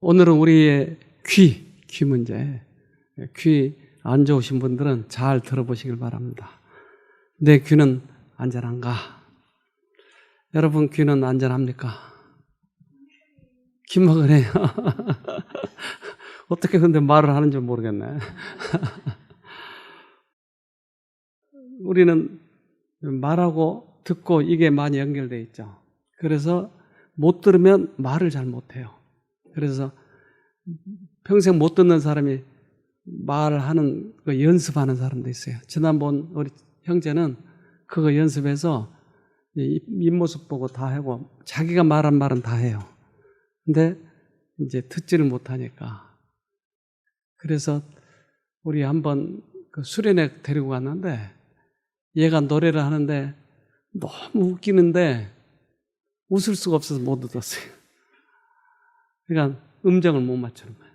오늘은 우리의 귀 문제. 귀 안 좋으신 분들은 잘 들어보시길 바랍니다. 내 귀는 안전한가? 여러분 귀는 안전합니까? 기막을 해요. 어떻게 근데 말을 하는지 모르겠네. 우리는 말하고 듣고 이게 많이 연결되어 있죠. 그래서 못 들으면 말을 잘 못해요. 그래서 평생 못 듣는 사람이 말하는 거 연습하는 사람도 있어요. 지난번 우리 형제는 그거 연습해서 입모습 보고 다 하고 자기가 말한 말은 다 해요. 근데 이제 듣지를 못하니까. 그래서 우리 한번 그 수련회 데리고 갔는데 얘가 노래를 하는데 너무 웃기는데 웃을 수가 없어서 못 웃었어요. 그러니까 음정을 못 맞추는 거예요.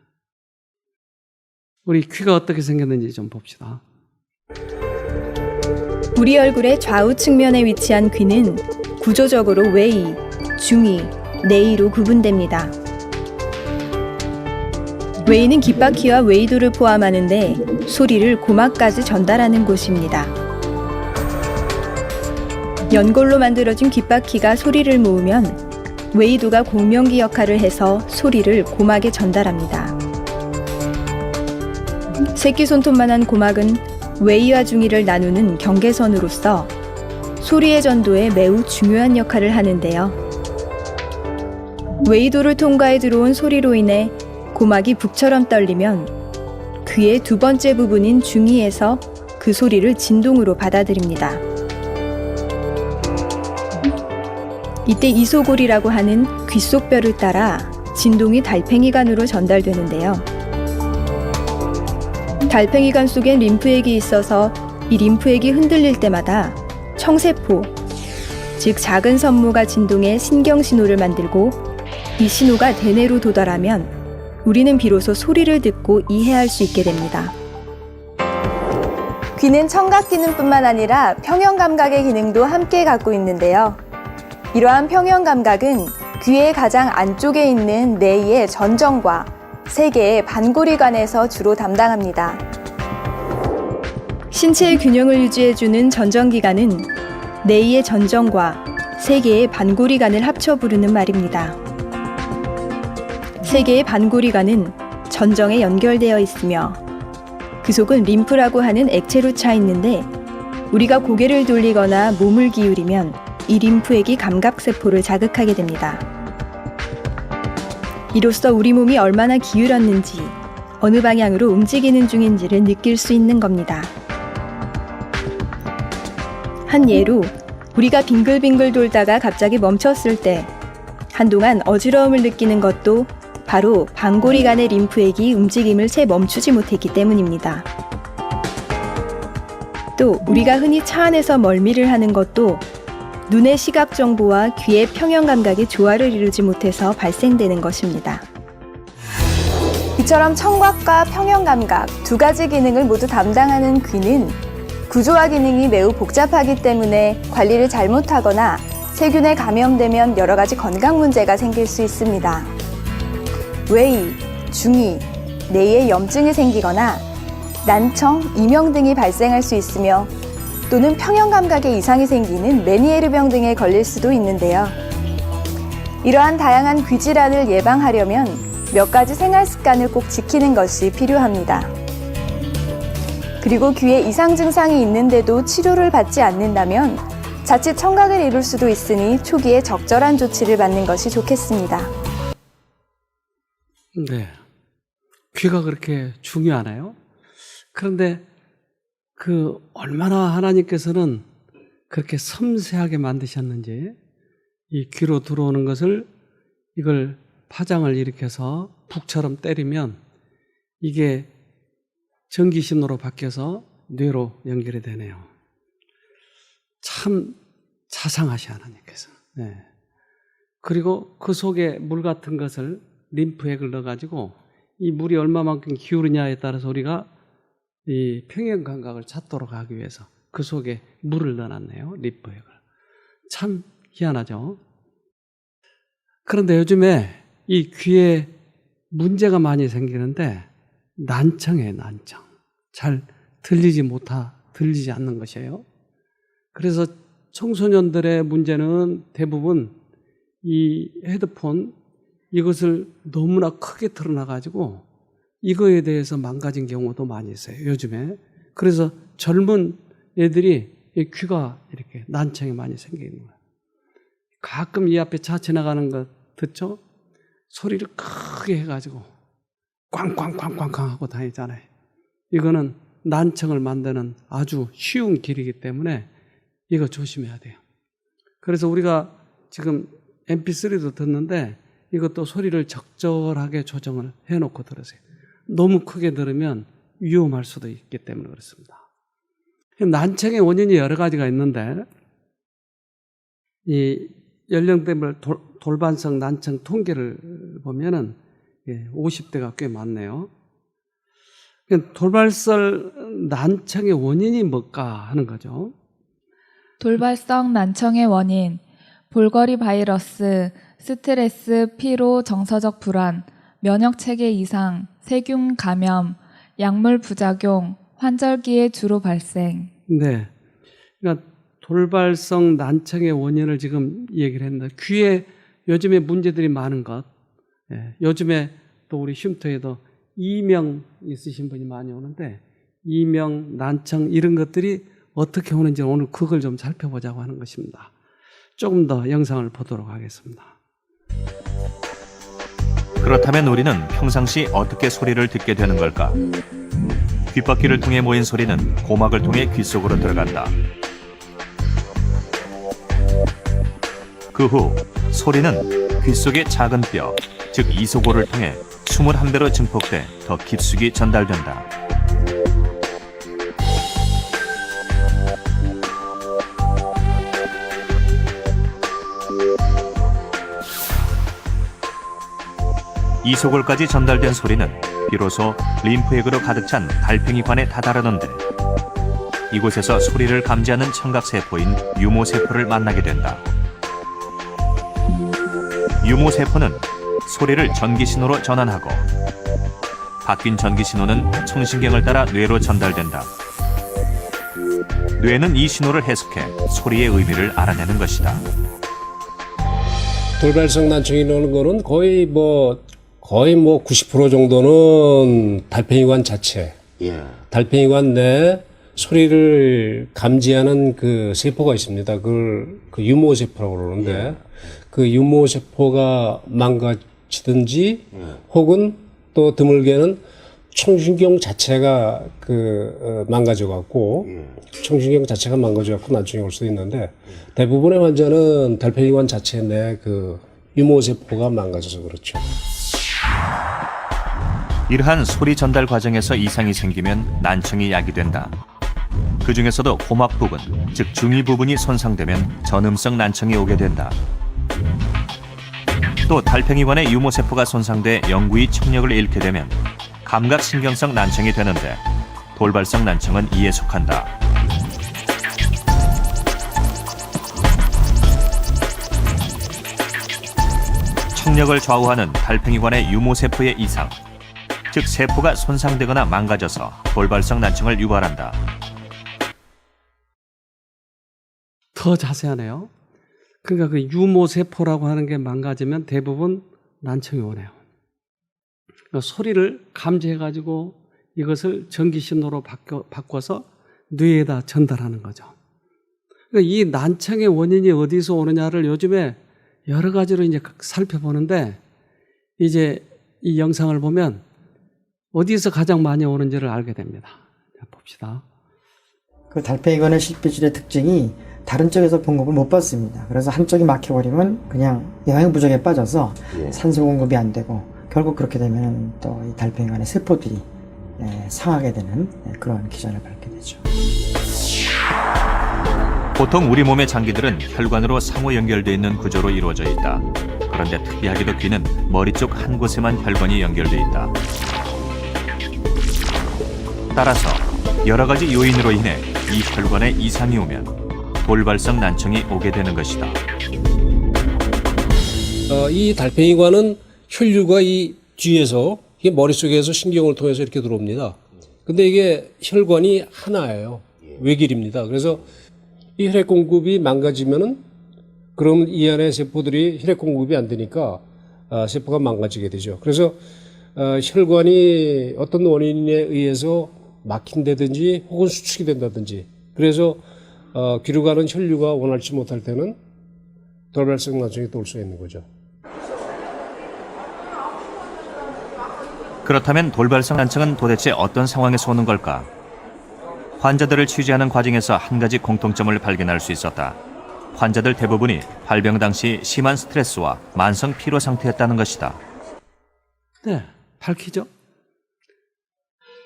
우리 귀가 어떻게 생겼는지 좀 봅시다. 우리 얼굴의 좌우 측면에 위치한 귀는 구조적으로 외이, 중이, 내이로 구분됩니다. 외이는 귓바퀴와 외이도를 포함하는데 소리를 고막까지 전달하는 곳입니다. 연골로 만들어진 귓바퀴가 소리를 모으면 외이도가 공명기 역할을 해서 소리를 고막에 전달합니다. 새끼손톱만한 고막은 외이와 중이를 나누는 경계선으로서 소리의 전도에 매우 중요한 역할을 하는데요. 외이도를 통과해 들어온 소리로 인해 고막이 북처럼 떨리면 귀의 두 번째 부분인 중이에서 그 소리를 진동으로 받아들입니다. 이때 이소골이라고 하는 귓속뼈를 따라 진동이 달팽이관으로 전달되는데요. 달팽이관 속엔 림프액이 있어서 이 림프액이 흔들릴 때마다 청세포, 즉 작은 선모가 진동해 신경신호를 만들고 이 신호가 대뇌로 도달하면 우리는 비로소 소리를 듣고 이해할 수 있게 됩니다. 귀는 청각 기능뿐만 아니라 평형 감각의 기능도 함께 갖고 있는데요. 이러한 평형 감각은 귀의 가장 안쪽에 있는 내이의 전정과 세 개의 반고리관에서 주로 담당합니다. 신체의 균형을 유지해주는 전정기관은 내이의 전정과 세 개의 반고리관을 합쳐 부르는 말입니다. 세 개의 반고리관은 전정에 연결되어 있으며 그 속은 림프라고 하는 액체로 차 있는데 우리가 고개를 돌리거나 몸을 기울이면 이 림프액이 감각세포를 자극하게 됩니다. 이로써 우리 몸이 얼마나 기울었는지, 어느 방향으로 움직이는 중인지를 느낄 수 있는 겁니다. 한 예로 우리가 빙글빙글 돌다가 갑자기 멈췄을 때 한동안 어지러움을 느끼는 것도 바로 반고리관의 림프액이 움직임을 채 멈추지 못했기 때문입니다. 또 우리가 흔히 차 안에서 멀미를 하는 것도 눈의 시각 정보와 귀의 평형 감각의 조화를 이루지 못해서 발생되는 것입니다. 이처럼 청각과 평형 감각 두 가지 기능을 모두 담당하는 귀는 구조화 기능이 매우 복잡하기 때문에 관리를 잘못하거나 세균에 감염되면 여러 가지 건강 문제가 생길 수 있습니다. 외이, 중이, 내이에 염증이 생기거나 난청, 이명 등이 발생할 수 있으며 또는 평형 감각에 이상이 생기는 메니에르병 등에 걸릴 수도 있는데요. 이러한 다양한 귀 질환을 예방하려면 몇 가지 생활 습관을 꼭 지키는 것이 필요합니다. 그리고 귀에 이상 증상이 있는데도 치료를 받지 않는다면 자칫 청각을 잃을 수도 있으니 초기에 적절한 조치를 받는 것이 좋겠습니다. 네, 귀가 그렇게 중요하나요? 그런데 얼마나 하나님께서는 그렇게 섬세하게 만드셨는지 이 귀로 들어오는 것을 이걸 파장을 일으켜서 북처럼 때리면 이게 전기신호로 바뀌어서 뇌로 연결이 되네요. 참 자상하시 하나님께서. 네. 그리고 그 속에 물 같은 것을 림프액을 넣어가지고 이 물이 얼마만큼 기울느냐에 따라서 우리가 이 평형 감각을 찾도록 하기 위해서 그 속에 물을 넣어놨네요. 림프액을. 참 희한하죠. 그런데 요즘에 이 귀에 문제가 많이 생기는데 난청이에요, 난청. 잘 들리지 않는 것이에요. 그래서 청소년들의 문제는 대부분 이 헤드폰 이것을 너무나 크게 틀어놔가지고 이거에 대해서 망가진 경우도 많이 있어요, 요즘에. 그래서 젊은 애들이 이 귀가 이렇게 난청이 많이 생기는 거예요. 가끔 이 앞에 차 지나가는 거 듣죠? 소리를 크게 해가지고 꽝꽝꽝꽝꽝 하고 다니잖아요. 이거는 난청을 만드는 아주 쉬운 길이기 때문에 이거 조심해야 돼요. 그래서 우리가 지금 MP3도 듣는데 이것도 소리를 적절하게 조정을 해놓고 들으세요. 너무 크게 들으면 위험할 수도 있기 때문에 그렇습니다. 난청의 원인이 여러 가지가 있는데 이 연령대별 돌반성 난청 통계를 보면은 50대가 꽤 많네요. 돌발성 난청의 원인이 뭘까 하는 거죠. 돌발성 난청의 원인, 볼거리 바이러스, 스트레스, 피로, 정서적 불안, 면역체계 이상, 세균 감염, 약물 부작용, 환절기에 주로 발생. 네. 그러니까 돌발성 난청의 원인을 지금 얘기를 했는데 귀에 요즘에 문제들이 많은 것. 요즘에 또 우리 쉼터에도 이명 있으신 분이 많이 오는데 이명, 난청 이런 것들이 어떻게 오는지 오늘 그걸 좀 살펴보자고 하는 것입니다. 조금 더 영상을 보도록 하겠습니다. 그렇다면 우리는 평상시 어떻게 소리를 듣게 되는 걸까? 귓바퀴를 통해 모인 소리는 고막을 통해 귀 속으로 들어간다. 그 후 소리는 귀 속의 작은 뼈, 즉 이소골을 통해 숨을 한 배로 증폭돼 더 깊숙이 전달된다. 이소골까지 전달된 소리는 비로소 림프액으로 가득 찬 달팽이관에 다다르는데 이곳에서 소리를 감지하는 청각세포인 유모세포를 만나게 된다. 유모세포는 소리를 전기신호로 전환하고 바뀐 전기신호는 청신경을 따라 뇌로 전달된다. 뇌는 이 신호를 해석해 소리의 의미를 알아내는 것이다. 돌발성 난청이라는 거는 거의 90% 정도는 달팽이관 자체, 달팽이관 내 소리를 감지하는 그 세포가 있습니다. 그걸 그 유모세포라고 그러는데 그 유모세포가 망가지든지 혹은 또 드물게는 청신경 자체가 망가져갖고 청신경 자체가 망가져갖고 난청이 올 수도 있는데 대부분의 환자는 달팽이관 자체 내 그 유모세포가 망가져서 그렇죠. 이러한 소리 전달 과정에서 이상이 생기면 난청이 야기된다. 그 중에서도 고막 부분, 즉 중위 부분이 손상되면 전음성 난청이 오게 된다. 또 달팽이관의 유모세포가 손상돼 영구히 청력을 잃게 되면 감각신경성 난청이 되는데 돌발성 난청은 이에 속한다. 청력을 좌우하는 달팽이관의 유모세포의 이상, 즉 세포가 손상되거나 망가져서 돌발성 난청을 유발한다. 더 자세하네요. 그러니까 그 유모세포라고 하는 게 망가지면 대부분 난청이 오네요. 그러니까 소리를 감지해가지고 이것을 전기신호로 바꿔서 뇌에다 전달하는 거죠. 그러니까 이 난청의 원인이 어디서 오느냐를 요즘에 여러 가지로 이제 살펴보는데 이제 이 영상을 보면 어디서 가장 많이 오는지를 알게 됩니다. 자, 봅시다. 그 달팽이관의 실비질의 특징이 다른 쪽에서 공급을 못 받습니다. 그래서 한쪽이 막혀버리면 그냥 영양 부족에 빠져서 산소 공급이 안 되고 결국 그렇게 되면 또 이 달팽이관의 세포들이 상하게 되는 그런 기전을 밟게 되죠. 보통 우리 몸의 장기들은 혈관으로 상호 연결되어 있는 구조로 이루어져 있다. 그런데 특이하게도 귀는 머리 쪽 한 곳에만 혈관이 연결되어 있다. 따라서 여러 가지 요인으로 인해 이 혈관에 이상이 오면 돌발성 난청이 오게 되는 것이다. 이 달팽이관은 혈류가 이 뒤에서 이게 머릿속에서 신경을 통해서 이렇게 들어옵니다. 근데 이게 혈관이 하나예요. 외길입니다. 그래서 이 혈액 공급이 망가지면은 그럼 이 안에 세포들이 혈액 공급이 안 되니까 세포가 망가지게 되죠. 그래서 혈관이 어떤 원인에 의해서 막힌다든지 혹은 수축이 된다든지 그래서 귀로 가는 혈류가 원활치 못할 때는 돌발성 난청이 또 올 수가 있는 거죠. 그렇다면 돌발성 난청은 도대체 어떤 상황에서 오는 걸까? 환자들을 취재하는 과정에서 한 가지 공통점을 발견할 수 있었다. 환자들 대부분이 발병 당시 심한 스트레스와 만성 피로 상태였다는 것이다. 네, 밝히죠.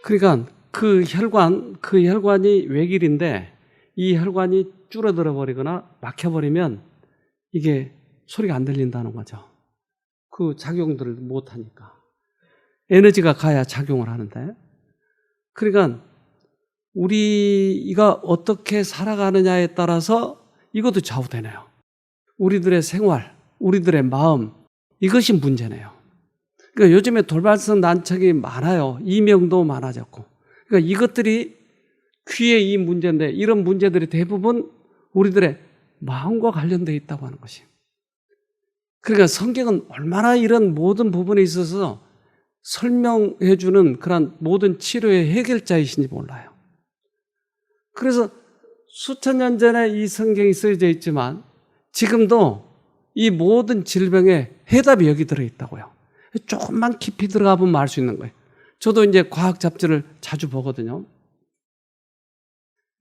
그러니까 그 혈관이 외길인데 이 혈관이 줄어들어 버리거나 막혀버리면 이게 소리가 안 들린다는 거죠. 그 작용들을 못 하니까. 에너지가 가야 작용을 하는데. 그러니까 우리가 어떻게 살아가느냐에 따라서 이것도 좌우되네요. 우리들의 생활, 우리들의 마음, 이것이 문제네요. 그러니까 요즘에 돌발성 난청이 많아요. 이명도 많아졌고. 그러니까 이것들이 귀의 이 문제인데 이런 문제들이 대부분 우리들의 마음과 관련되어 있다고 하는 것이. 그러니까 성경은 얼마나 이런 모든 부분에 있어서 설명해주는 그런 모든 치료의 해결자이신지 몰라요. 그래서 수천 년 전에 이 성경이 쓰여져 있지만 지금도 이 모든 질병에 해답이 여기 들어있다고요. 조금만 깊이 들어가 보면 알 수 있는 거예요. 저도 이제 과학 잡지를 자주 보거든요.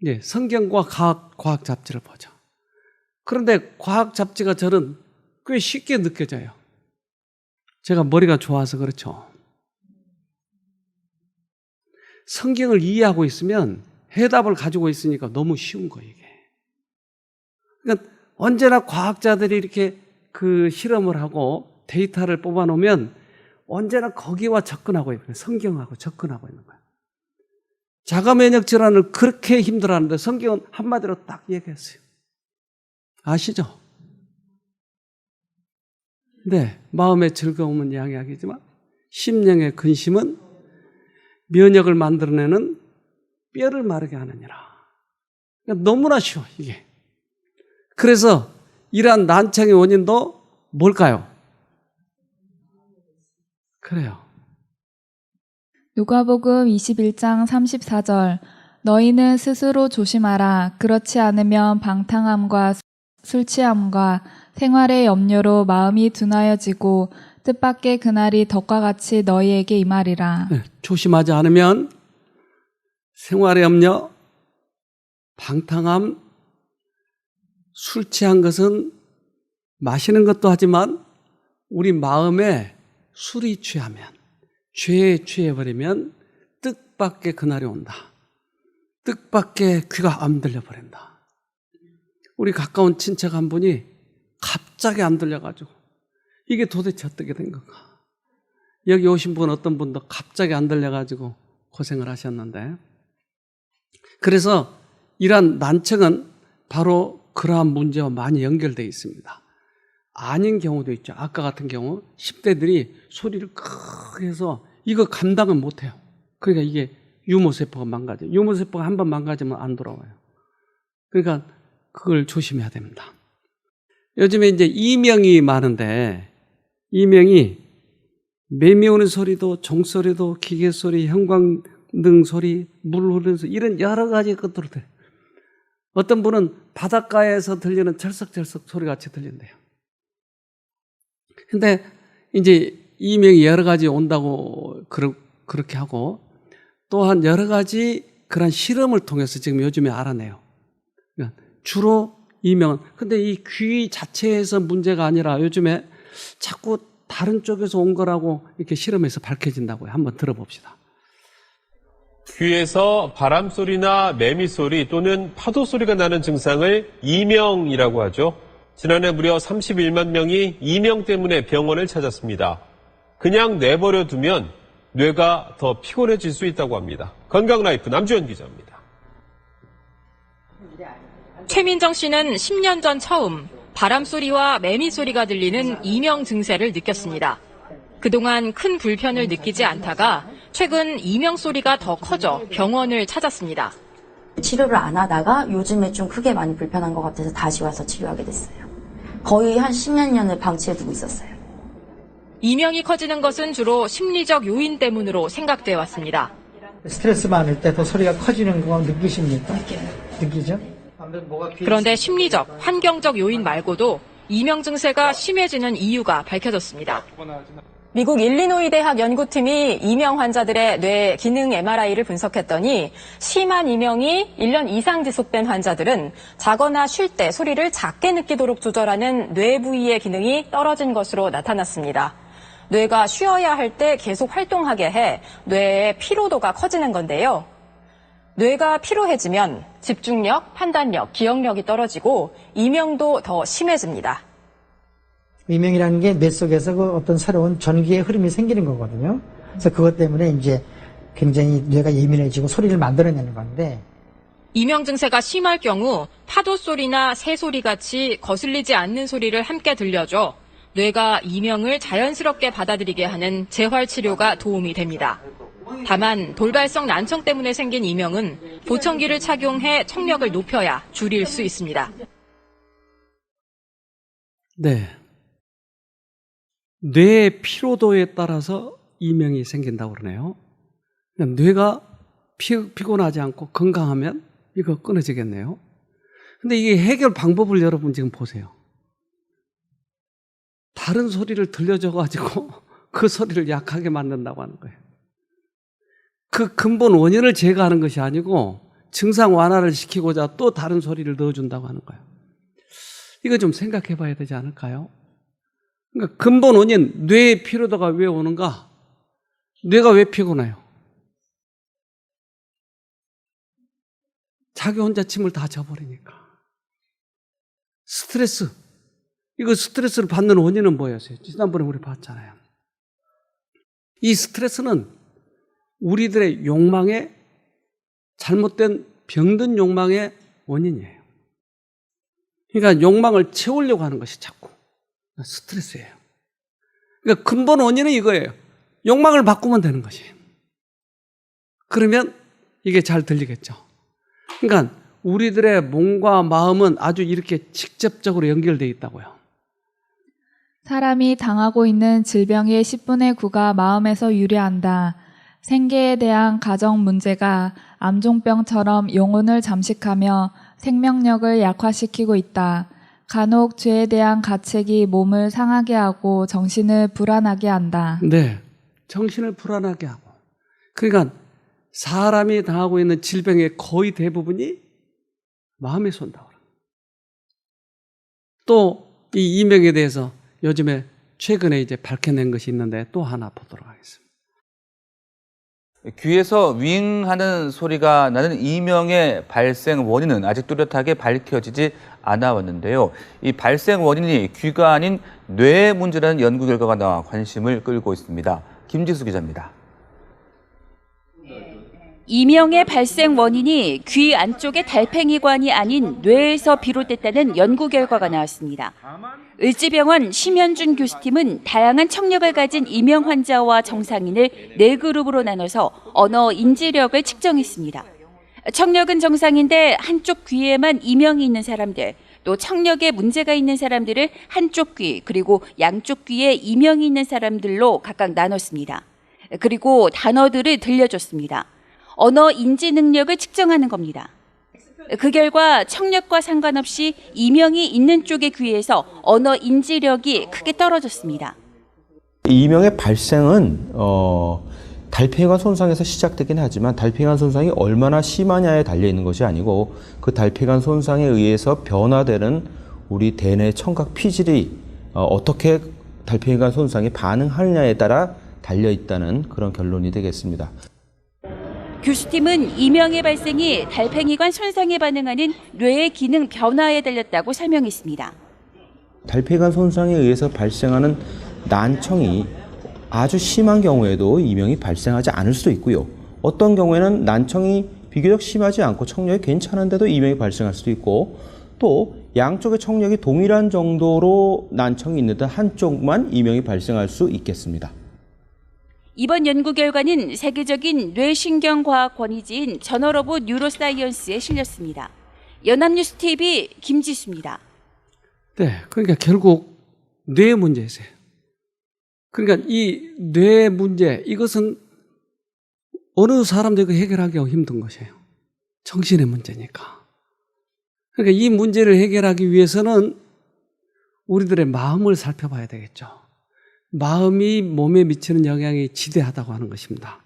예, 성경과 과학 잡지를 보죠. 그런데 과학 잡지가 저는 꽤 쉽게 느껴져요. 제가 머리가 좋아서 그렇죠. 성경을 이해하고 있으면 해답을 가지고 있으니까 너무 쉬운 거예요, 이게. 그러니까 언제나 과학자들이 이렇게 그 실험을 하고 데이터를 뽑아놓으면 언제나 거기와 접근하고 있는 거예요. 성경하고 접근하고 있는 거예요. 자가면역 질환을 그렇게 힘들어하는데 성경은 한마디로 딱 얘기했어요. 아시죠? 네, 마음의 즐거움은 양약이지만 심령의 근심은 면역을 만들어내는 뼈를 마르게 하느니라. 그러니까 너무나 쉬워, 이게. 그래서 이러한 난청의 원인도 뭘까요? 그래요. 누가복음 21장 34절 너희는 스스로 조심하라. 그렇지 않으면 방탕함과 술 취함과 생활의 염려로 마음이 둔하여지고 뜻밖의 그날이 덕과 같이 너희에게 임하리라. 네, 조심하지 않으면 생활의 염려, 방탕함, 술 취한 것은 마시는 것도 하지만 우리 마음에 술이 취하면, 죄에 취해버리면 뜻밖의 그날이 온다. 뜻밖의 귀가 안 들려버린다. 우리 가까운 친척 한 분이 갑자기 안 들려가지고 이게 도대체 어떻게 된 건가. 여기 오신 분 어떤 분도 갑자기 안 들려가지고 고생을 하셨는데, 그래서 이러한 난청은 바로 그러한 문제와 많이 연결되어 있습니다. 아닌 경우도 있죠. 아까 같은 경우 10대들이 소리를 크게 해서 이거 감당은 못해요. 그러니까 이게 유모세포가 망가져요. 유모세포가 한번 망가지면 안 돌아와요. 그러니까 그걸 조심해야 됩니다. 요즘에 이제 이명이 많은데 이명이 매미 오는 소리도 종소리도 기계소리, 형광등 소리, 물 흐르는 소리 이런 여러 가지 것들을 들어요. 어떤 분은 바닷가에서 들리는 철썩철썩 소리 같이 들린대요. 근데 이제 이명이 여러 가지 온다고 그렇게 하고 또한 여러 가지 그런 실험을 통해서 지금 요즘에 알아내요. 그러니까 주로 이명은 근데 이 귀 자체에서 문제가 아니라 요즘에 자꾸 다른 쪽에서 온 거라고 이렇게 실험해서 밝혀진다고요. 한번 들어봅시다. 귀에서 바람소리나 매미소리 또는 파도소리가 나는 증상을 이명이라고 하죠. 지난해 무려 31만 명이 이명 때문에 병원을 찾았습니다. 그냥 내버려 두면 뇌가 더 피곤해질 수 있다고 합니다. 건강라이프 남주현 기자입니다. 최민정 씨는 10년 전 처음 바람소리와 매미소리가 들리는 이명 증세를 느꼈습니다. 그동안 큰 불편을 느끼지 않다가 최근 이명 소리가 더 커져 병원을 찾았습니다. 치료를 안 하다가 요즘에 좀 크게 많이 불편한 것 같아서 다시 와서 치료하게 됐어요. 거의 한 10몇 년을 방치해두고 있었어요. 이명이 커지는 것은 주로 심리적 요인 때문으로 생각돼 왔습니다. 스트레스 많을 때 더 소리가 커지는 거 느끼십니까? 느끼죠? 그런데 심리적, 환경적 요인 말고도 이명 증세가 심해지는 이유가 밝혀졌습니다. 미국 일리노이 대학 연구팀이 이명 환자들의 뇌 기능 MRI를 분석했더니 심한 이명이 1년 이상 지속된 환자들은 자거나 쉴 때 소리를 작게 느끼도록 조절하는 뇌 부위의 기능이 떨어진 것으로 나타났습니다. 뇌가 쉬어야 할 때 계속 활동하게 해 뇌의 피로도가 커지는 건데요. 뇌가 피로해지면 집중력, 판단력, 기억력이 떨어지고 이명도 더 심해집니다. 이명이라는 게 뇌 속에서 그 어떤 새로운 전기의 흐름이 생기는 거거든요. 그래서 그것 때문에 이제 굉장히 뇌가 예민해지고 소리를 만들어내는 건데, 이명 증세가 심할 경우 파도 소리나 새 소리 같이 거슬리지 않는 소리를 함께 들려줘 뇌가 이명을 자연스럽게 받아들이게 하는 재활 치료가 도움이 됩니다. 다만 돌발성 난청 때문에 생긴 이명은 보청기를 착용해 청력을 높여야 줄일 수 있습니다. 네. 뇌의 피로도에 따라서 이명이 생긴다고 그러네요. 뇌가 피곤하지 않고 건강하면 이거 끊어지겠네요. 근데 이게 해결 방법을 여러분 지금 보세요. 다른 소리를 들려줘가지고 그 소리를 약하게 만든다고 하는 거예요. 그 근본 원인을 제거하는 것이 아니고 증상 완화를 시키고자 또 다른 소리를 넣어준다고 하는 거예요. 이거 좀 생각해 봐야 되지 않을까요? 그러니까 근본 원인, 뇌의 피로도가 왜 오는가? 뇌가 왜 피곤해요? 자기 혼자 짐을 다 져버리니까. 스트레스. 이거 스트레스를 받는 원인은 뭐였어요? 지난번에 우리 봤잖아요. 이 스트레스는 우리들의 욕망의 잘못된 병든 욕망의 원인이에요. 그러니까 욕망을 채우려고 하는 것이 자꾸 스트레스예요. 그러니까 근본 원인은 이거예요. 욕망을 바꾸면 되는 것이. 그러면 이게 잘 들리겠죠. 그러니까 우리들의 몸과 마음은 아주 이렇게 직접적으로 연결되어 있다고요. 사람이 당하고 있는 질병의 10분의 9가 마음에서 유래한다. 생계에 대한 가정 문제가 암종병처럼 영혼을 잠식하며 생명력을 약화시키고 있다. 간혹 죄에 대한 가책이 몸을 상하게 하고 정신을 불안하게 한다. 네, 정신을 불안하게 하고. 그러니까 사람이 당하고 있는 질병의 거의 대부분이 마음에서 온다고. 또 이 이명에 대해서 요즘에 최근에 이제 밝혀낸 것이 있는데 또 하나 보도록 하겠습니다. 귀에서 윙하는 소리가 나는 이명의 발생 원인은 아직 뚜렷하게 밝혀지지 않아 왔는데요. 이 발생 원인이 귀가 아닌 뇌 문제라는 연구 결과가 나와 관심을 끌고 있습니다. 김지수 기자입니다. 이명의 발생 원인이 귀 안쪽의 달팽이관이 아닌 뇌에서 비롯됐다는 연구 결과가 나왔습니다. 을지병원 심현준 교수팀은 다양한 청력을 가진 이명 환자와 정상인을 4그룹으로 나눠서 언어 인지력을 측정했습니다. 청력은 정상인데 한쪽 귀에만 이명이 있는 사람들, 또 청력에 문제가 있는 사람들을 한쪽 귀 그리고 양쪽 귀에 이명이 있는 사람들로 각각 나눴습니다. 그리고 단어들을 들려줬습니다. 언어 인지 능력을 측정하는 겁니다. 그 결과 청력과 상관없이 이명이 있는 쪽의 귀에서 언어 인지력이 크게 떨어졌습니다. 이명의 발생은 달팽이관 손상에서 시작되긴 하지만 달팽이관 손상이 얼마나 심하냐에 달려있는 것이 아니고 그 달팽이관 손상에 의해서 변화되는 우리 대뇌 청각 피질이 어떻게 달팽이관 손상에 반응하느냐에 따라 달려있다는 그런 결론이 되겠습니다. 교수팀은 이명의 발생이 달팽이관 손상에 반응하는 뇌의 기능 변화에 달렸다고 설명했습니다. 달팽이관 손상에 의해서 발생하는 난청이 아주 심한 경우에도 이명이 발생하지 않을 수도 있고요. 어떤 경우에는 난청이 비교적 심하지 않고 청력이 괜찮은데도 이명이 발생할 수도 있고 또 양쪽의 청력이 동일한 정도로 난청이 있는 듯 한쪽만 이명이 발생할 수 있겠습니다. 이번 연구 결과는 세계적인 뇌신경과학 권위지인 저널 오브 뉴로사이언스에 실렸습니다. 연합뉴스 TV 김지수입니다. 네, 그러니까 결국 뇌 문제세요. 그러니까 이 뇌 문제, 이것은 어느 사람도 해결하기가 힘든 것이에요. 정신의 문제니까. 그러니까 이 문제를 해결하기 위해서는 우리들의 마음을 살펴봐야 되겠죠. 마음이 몸에 미치는 영향이 지대하다고 하는 것입니다.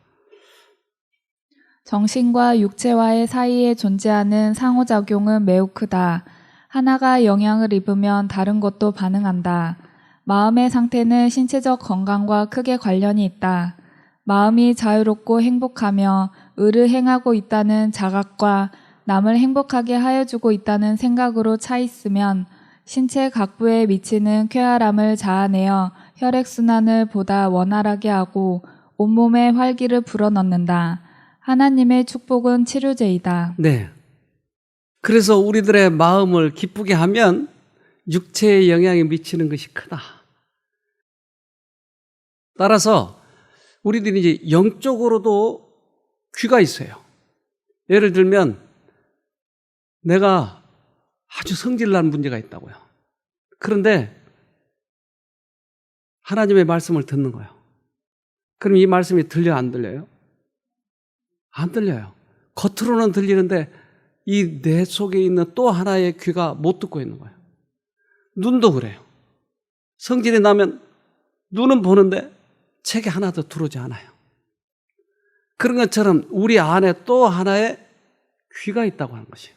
정신과 육체와의 사이에 존재하는 상호작용은 매우 크다. 하나가 영향을 입으면 다른 것도 반응한다. 마음의 상태는 신체적 건강과 크게 관련이 있다. 마음이 자유롭고 행복하며 의를 행하고 있다는 자각과 남을 행복하게 하여주고 있다는 생각으로 차 있으면 신체 각 부에 미치는 쾌활함을 자아내어 혈액순환을 보다 원활하게 하고 온몸에 활기를 불어넣는다. 하나님의 축복은 치료제이다. 네. 그래서 우리들의 마음을 기쁘게 하면 육체에 영향이 미치는 것이 크다. 따라서 우리들이 이제 영적으로도 귀가 있어요. 예를 들면 내가 아주 성질난 문제가 있다고요. 그런데 하나님의 말씀을 듣는 거예요. 그럼 이 말씀이 들려 안 들려요? 안 들려요. 겉으로는 들리는데 이 내 속에 있는 또 하나의 귀가 못 듣고 있는 거예요. 눈도 그래요. 성질이 나면 눈은 보는데 책이 하나도 들어오지 않아요. 그런 것처럼 우리 안에 또 하나의 귀가 있다고 하는 것이에요.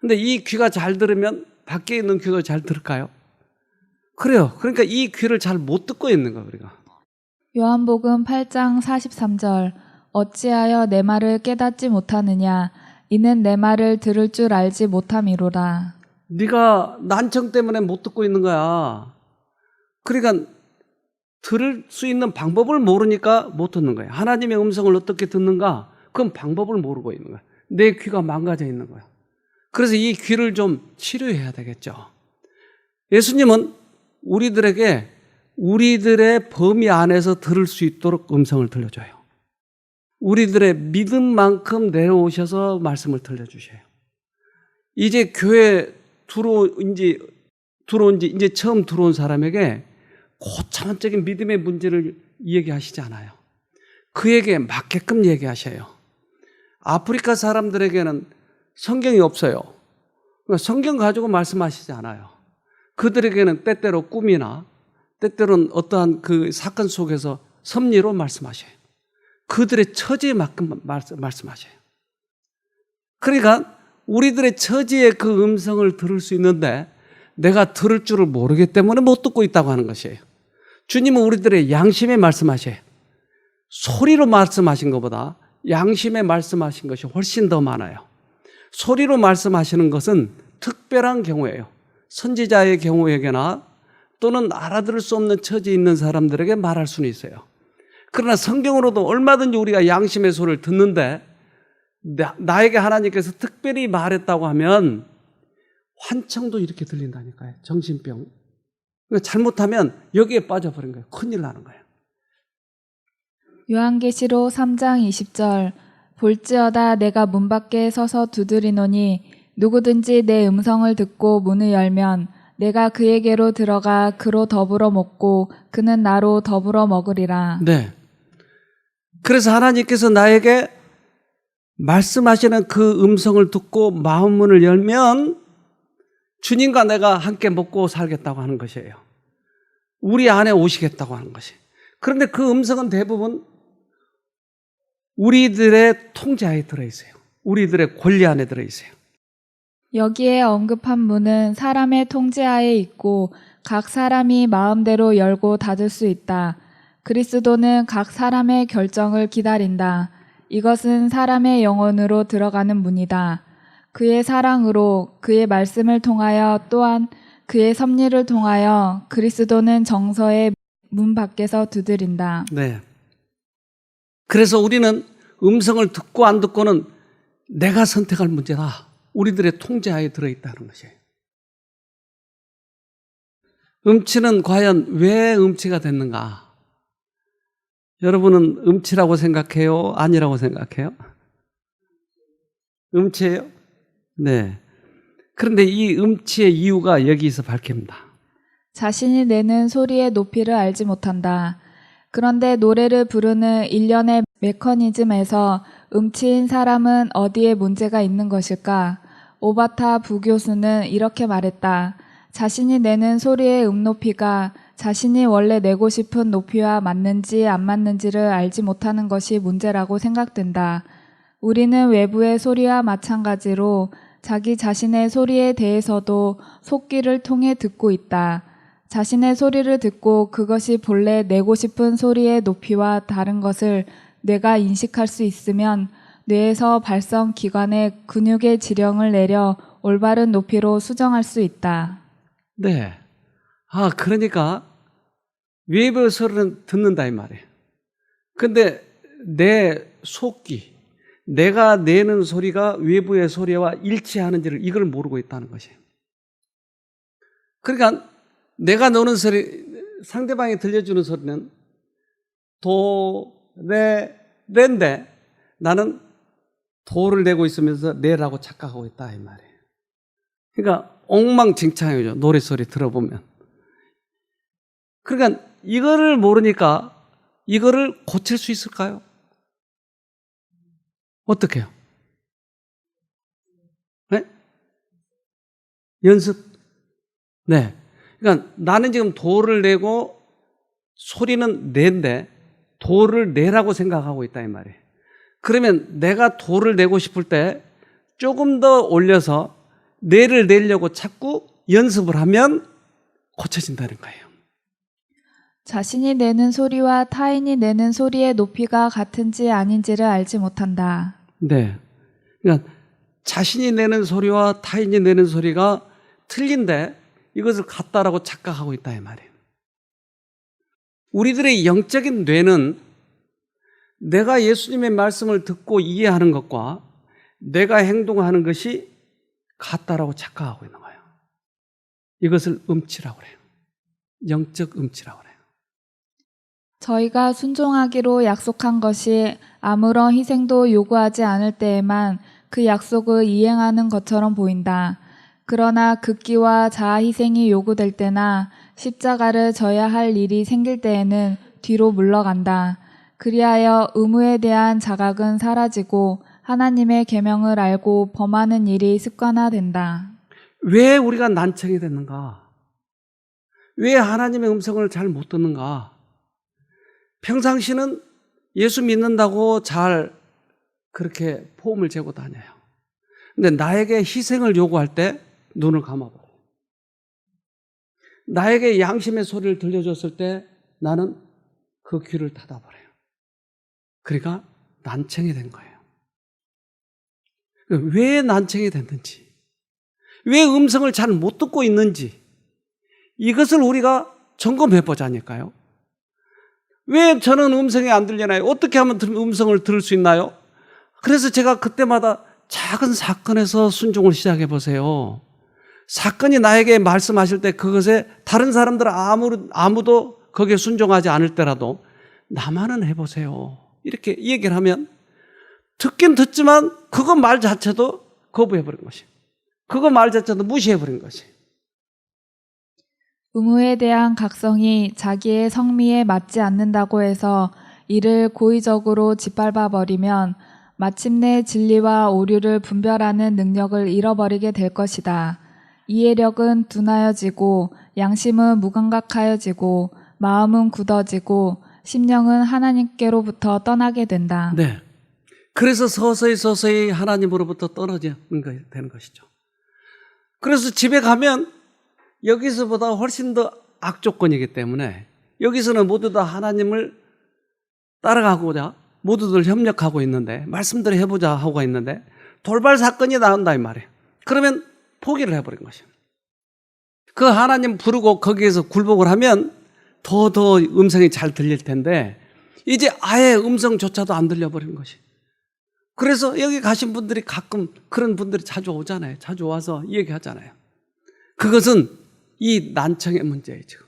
근데 이 귀가 잘 들으면 밖에 있는 귀도 잘 들을까요? 그래요. 그러니까 이 귀를 잘 못 듣고 있는 거예요, 우리가. 요한복음 8장 43절 어찌하여 내 말을 깨닫지 못하느냐 이는 내 말을 들을 줄 알지 못함이로라. 네가 난청 때문에 못 듣고 있는 거야. 그러니까 들을 수 있는 방법을 모르니까 못 듣는 거야. 하나님의 음성을 어떻게 듣는가? 그건 방법을 모르고 있는 거야. 내 귀가 망가져 있는 거야. 그래서 이 귀를 좀 치료해야 되겠죠. 예수님은 우리들에게 우리들의 범위 안에서 들을 수 있도록 음성을 들려줘요. 우리들의 믿음만큼 내려오셔서 말씀을 들려주셔요. 이제 교회 들어온 지 이제 처음 들어온 사람에게 고차원적인 믿음의 문제를 얘기하시지 않아요. 그에게 맞게끔 얘기하셔요. 아프리카 사람들에게는 성경이 없어요. 그러니까 성경 가지고 말씀하시지 않아요. 그들에게는 때때로 꿈이나 때때로는 어떠한 그 사건 속에서 섭리로 말씀하셔요. 그들의 처지에 맞게 말씀하셔요. 그러니까 우리들의 처지의 그 음성을 들을 수 있는데 내가 들을 줄을 모르기 때문에 못 듣고 있다고 하는 것이에요. 주님은 우리들의 양심에 말씀하셔요. 소리로 말씀하신 것보다 양심에 말씀하신 것이 훨씬 더 많아요. 소리로 말씀하시는 것은 특별한 경우예요. 선지자의 경우에게나 또는 알아들을 수 없는 처지에 있는 사람들에게 말할 수는 있어요. 그러나 성경으로도 얼마든지 우리가 양심의 소리를 듣는데 나에게 하나님께서 특별히 말했다고 하면 환청도 이렇게 들린다니까요. 정신병. 그러니까 잘못하면 여기에 빠져버린 거예요. 큰일 나는 거예요. 요한계시록 3장 20절 볼지어다 내가 문 밖에 서서 두드리노니 누구든지 내 음성을 듣고 문을 열면 내가 그에게로 들어가 그로 더불어 먹고 그는 나로 더불어 먹으리라. 네. 그래서 하나님께서 나에게 말씀하시는 그 음성을 듣고 마음 문을 열면 주님과 내가 함께 먹고 살겠다고 하는 것이에요. 우리 안에 오시겠다고 하는 것이에요. 그런데 그 음성은 대부분 우리들의 통제하에 들어있어요. 우리들의 권리 안에 들어있어요. 여기에 언급한 문은 사람의 통제하에 있고 각 사람이 마음대로 열고 닫을 수 있다. 그리스도는 각 사람의 결정을 기다린다. 이것은 사람의 영혼으로 들어가는 문이다. 그의 사랑으로 그의 말씀을 통하여 또한 그의 섭리를 통하여 그리스도는 정서의 문 밖에서 두드린다. 네. 그래서 우리는 음성을 듣고 안 듣고는 내가 선택할 문제다. 우리들의 통제하에 들어있다는 것이에요. 음치는 과연 왜 음치가 됐는가? 여러분은 음치라고 생각해요? 아니라고 생각해요? 음치예요? 네. 그런데 이 음치의 이유가 여기서 밝힙니다. 자신이 내는 소리의 높이를 알지 못한다. 그런데 노래를 부르는 일련의 메커니즘에서 음치인 사람은 어디에 문제가 있는 것일까? 오바타 부교수는 이렇게 말했다. 자신이 내는 소리의 높이가 자신이 원래 내고 싶은 높이와 맞는지 안 맞는지를 알지 못하는 것이 문제라고 생각된다. 우리는 외부의 소리와 마찬가지로 자기 자신의 소리에 대해서도 속기를 통해 듣고 있다. 자신의 소리를 듣고 그것이 본래 내고 싶은 소리의 높이와 다른 것을 뇌가 인식할 수 있으면 뇌에서 발성 기관에 근육의 지령을 내려 올바른 높이로 수정할 수 있다. 네. 그러니까 외부의 소리는 듣는다 이 말이에요. 근데 내 속기, 내가 내는 소리가 외부의 소리와 일치하는지를 이걸 모르고 있다는 것이에요. 그러니까 내가 노는 소리, 상대방이 들려주는 소리는 도, 레인데 나는 도를 내고 있으면서 레라고 착각하고 있다 이 말이에요. 그러니까 엉망진창이죠. 노래소리 들어보면. 그러니까 이거를 모르니까 이거를 고칠 수 있을까요? 어떻게 해요? 네? 연습. 네. 그러니까 나는 지금 도를 내고 소리는 내인데 도를 내라고 생각하고 있다 이 말이에요. 그러면 내가 도를 내고 싶을 때 조금 더 올려서 내를 내려고 자꾸 연습을 하면 고쳐진다는 거예요. 자신이 내는 소리와 타인이 내는 소리의 높이가 같은지 아닌지를 알지 못한다. 네. 그러니까 자신이 내는 소리와 타인이 내는 소리가 틀린데 이것을 같다라고 착각하고 있다 이 말이에요. 우리들의 영적인 뇌는 내가 예수님의 말씀을 듣고 이해하는 것과 내가 행동하는 것이 같다라고 착각하고 있는 거예요. 이것을 음치라고 해요. 영적 음치라고 해요. 저희가 순종하기로 약속한 것이 아무런 희생도 요구하지 않을 때에만 그 약속을 이행하는 것처럼 보인다. 그러나 극기와 자아 희생이 요구될 때나 십자가를 져야 할 일이 생길 때에는 뒤로 물러간다. 그리하여 의무에 대한 자각은 사라지고 하나님의 계명을 알고 범하는 일이 습관화된다. 왜 우리가 난청이 됐는가? 왜 하나님의 음성을 잘 못 듣는가? 평상시는 예수 믿는다고 잘 그렇게 포음을 재고 다녀요. 근데 나에게 희생을 요구할 때 눈을 감아버려요. 나에게 양심의 소리를 들려줬을 때 나는 그 귀를 닫아버려요. 그러니까 난청이 된 거예요. 왜 난청이 됐는지, 왜 음성을 잘 못 듣고 있는지 이것을 우리가 점검해 보자니까요. 왜 저는 음성이 안 들리나요? 어떻게 하면 음성을 들을 수 있나요? 그래서 제가 그때마다 작은 사건에서 순종을 시작해 보세요. 사건이 나에게 말씀하실 때 그것에 다른 사람들은 아무도 거기에 순종하지 않을 때라도 나만은 해보세요. 이렇게 얘기를 하면 듣긴 듣지만 그거 말 자체도 거부해버린 것이에요. 그거 말 자체도 무시해버린 것이에요. 의무에 대한 각성이 자기의 성미에 맞지 않는다고 해서 이를 고의적으로 짓밟아 버리면 마침내 진리와 오류를 분별하는 능력을 잃어버리게 될 것이다. 이해력은 둔하여지고 양심은 무감각하여지고 마음은 굳어지고 심령은 하나님께로부터 떠나게 된다. 네. 그래서 서서히 하나님으로부터 떨어지는 되는 것이죠. 그래서 집에 가면 여기서보다 훨씬 더 악조건이기 때문에 여기서는 모두 다 하나님을 따라가고자 모두들 협력하고 있는데 말씀대로 해보자 하고 있는데 돌발 사건이 나온다 이 말이에요. 그러면 포기를 해버린 것이에요. 그 하나님 부르고 거기에서 굴복을 하면 더 음성이 잘 들릴 텐데 이제 아예 음성조차도 안 들려버린 것이. 그래서 여기 가신 분들이 가끔 그런 분들이 자주 오잖아요. 자주 와서 얘기하잖아요. 그것은 이 난청의 문제예요. 지금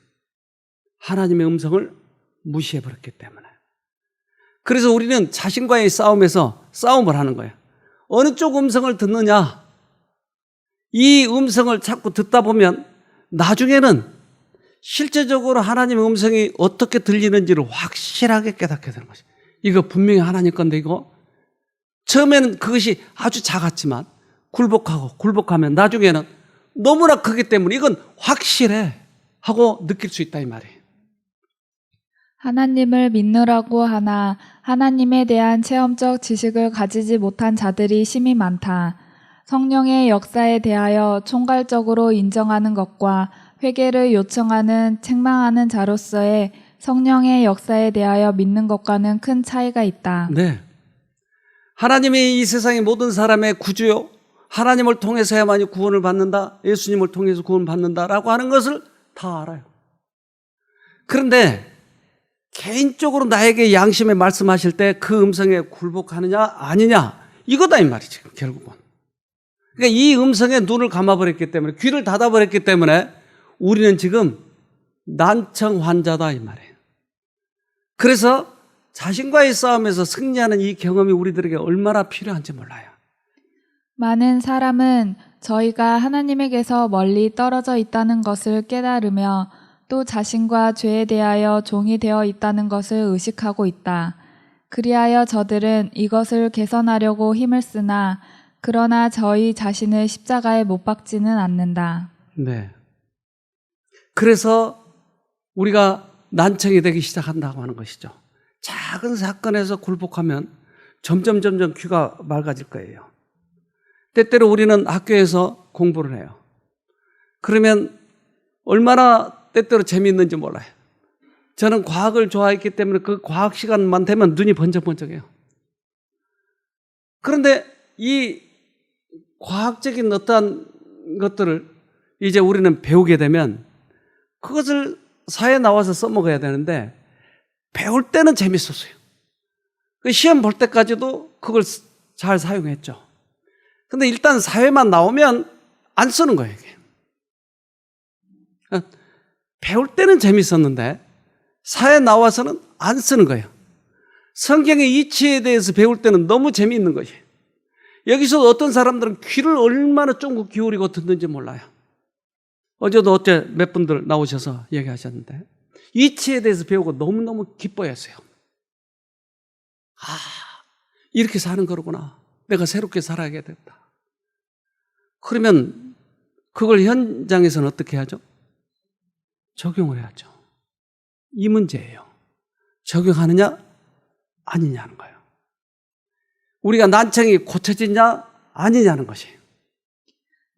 하나님의 음성을 무시해버렸기 때문에. 그래서 우리는 자신과의 싸움에서 싸움을 하는 거예요. 어느 쪽 음성을 듣느냐. 이 음성을 자꾸 듣다 보면 나중에는 실제적으로 하나님의 음성이 어떻게 들리는지를 확실하게 깨닫게 되는 것이에요. 이거 분명히 하나님 건데 이거 처음에는 그것이 아주 작았지만 굴복하면 나중에는 너무나 크기 때문에 이건 확실해 하고 느낄 수 있다 이 말이에요. 하나님을 믿느라고 하나 하나님에 대한 체험적 지식을 가지지 못한 자들이 심히 많다. 성령의 역사에 대하여 총괄적으로 인정하는 것과 회개를 요청하는 책망하는 자로서의 성령의 역사에 대하여 믿는 것과는 큰 차이가 있다. 네. 하나님이 이 세상의 모든 사람의 구주요, 하나님을 통해서야만이 구원을 받는다, 예수님을 통해서 구원을 받는다라고 하는 것을 다 알아요. 그런데 개인적으로 나에게 양심에 말씀하실 때 그 음성에 굴복하느냐 아니냐 이거다 이 말이지 결국은. 그러니까 이 음성에 눈을 감아버렸기 때문에, 귀를 닫아버렸기 때문에 우리는 지금 난청 환자다 이 말이에요. 그래서 자신과의 싸움에서 승리하는 이 경험이 우리들에게 얼마나 필요한지 몰라요. 많은 사람은 저희가 하나님에게서 멀리 떨어져 있다는 것을 깨달으며 또 자신과 죄에 대하여 종이 되어 있다는 것을 의식하고 있다. 그리하여 저들은 이것을 개선하려고 힘을 쓰나 그러나 저희 자신을 십자가에 못 박지는 않는다. 네. 그래서 우리가 난청이 되기 시작한다고 하는 것이죠. 작은 사건에서 굴복하면 점점 귀가 맑아질 거예요. 때때로 우리는 학교에서 공부를 해요. 그러면 얼마나 때때로 재미있는지 몰라요. 저는 과학을 좋아했기 때문에 그 과학 시간만 되면 눈이 번쩍번쩍해요. 그런데 이 과학적인 어떠한 것들을 이제 우리는 배우게 되면 그것을 사회에 나와서 써먹어야 되는데 배울 때는 재밌었어요. 시험 볼 때까지도 그걸 잘 사용했죠. 근데 일단 사회만 나오면 안 쓰는 거예요, 이게. 배울 때는 재밌었는데 사회에 나와서는 안 쓰는 거예요. 성경의 이치에 대해서 배울 때는 너무 재미있는 거예요. 여기서 어떤 사람들은 귀를 얼마나 쫑긋 기울이고 듣는지 몰라요. 어제도 어째 몇 분들 나오셔서 얘기하셨는데 이치에 대해서 배우고 너무너무 기뻐했어요. 이렇게 사는 거구나. 내가 새롭게 살아야겠다. 그러면 그걸 현장에서는 어떻게 하죠? 적용을 해야죠. 이 문제예요. 적용하느냐 아니냐는 거예요. 우리가 난청이 고쳐지냐 아니냐는 것이에요.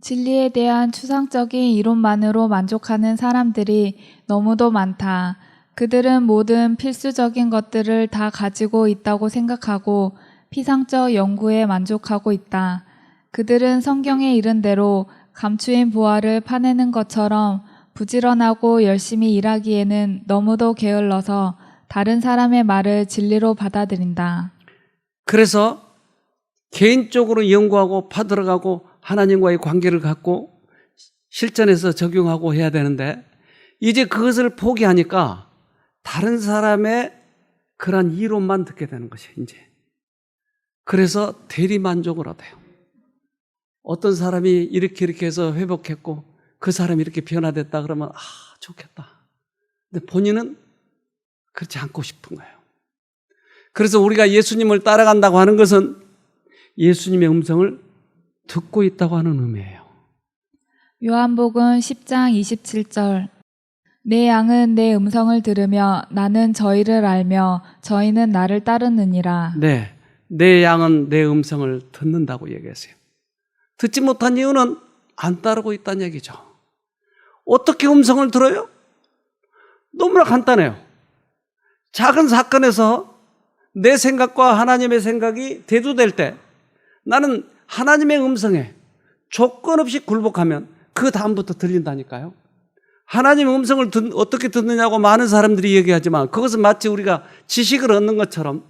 진리에 대한 추상적인 이론만으로 만족하는 사람들이 너무도 많다. 그들은 모든 필수적인 것들을 다 가지고 있다고 생각하고 피상적 연구에 만족하고 있다. 그들은 성경에 이른 대로 감추인 보화를 파내는 것처럼 부지런하고 열심히 일하기에는 너무도 게을러서 다른 사람의 말을 진리로 받아들인다. 그래서 개인적으로 연구하고 파들어가고 하나님과의 관계를 갖고 실전에서 적용하고 해야 되는데 이제 그것을 포기하니까 다른 사람의 그런 이론만 듣게 되는 것이에요, 이제. 그래서 대리만족을 얻어요. 어떤 사람이 이렇게 해서 회복했고 그 사람이 이렇게 변화됐다 그러면 좋겠다. 근데 본인은 그렇지 않고 싶은 거예요. 그래서 우리가 예수님을 따라간다고 하는 것은 예수님의 음성을 듣고 있다고 하는 의미예요. 요한복음 10장 27절 내 양은 내 음성을 들으며 나는 저희를 알며 저희는 나를 따르느니라. 네, 내 양은 내 음성을 듣는다고 얘기했어요. 듣지 못한 이유는 안 따르고 있다는 얘기죠. 어떻게 음성을 들어요? 너무나 간단해요. 작은 사건에서 내 생각과 하나님의 생각이 대두될 때 나는 하나님의 음성에 조건 없이 굴복하면 그 다음부터 들린다니까요. 하나님의 음성을 어떻게 듣느냐고 많은 사람들이 얘기하지만 그것은 마치 우리가 지식을 얻는 것처럼